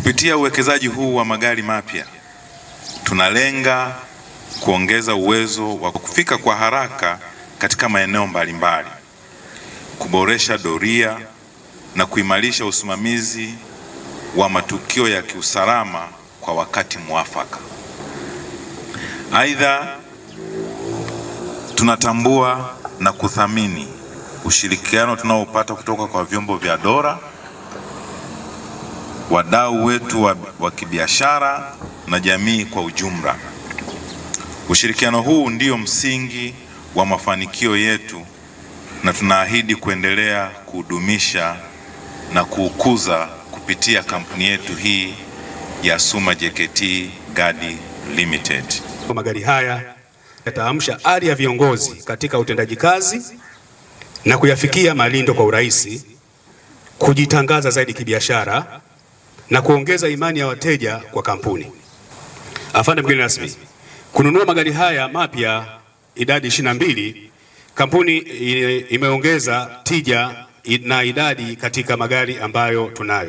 Kupitia uwekezaji huu wa magari mapya, tunalenga kuongeza uwezo wa kufika kwa haraka katika maeneo mbalimbali, kuboresha doria na kuimarisha usimamizi wa matukio ya kiusalama kwa wakati mwafaka. Aidha, tunatambua na kuthamini ushirikiano tunaopata kutoka kwa vyombo vya dola, wadau wetu wa kibiashara na jamii kwa ujumla. Ushirikiano huu ndio msingi wa mafanikio yetu na tunaahidi kuendelea kudumisha na kuukuza kupitia kampuni yetu hii ya Suma JKT Guard Limited. Magari haya yataamsha ari ya viongozi katika utendaji kazi na kuyafikia malindo kwa urahisi, kujitangaza zaidi kibiashara na kuongeza imani ya wateja kwa kampuni. Afande mgeni rasmi, kununua magari haya mapya idadi 22, kampuni imeongeza tija na idadi katika magari ambayo tunayo.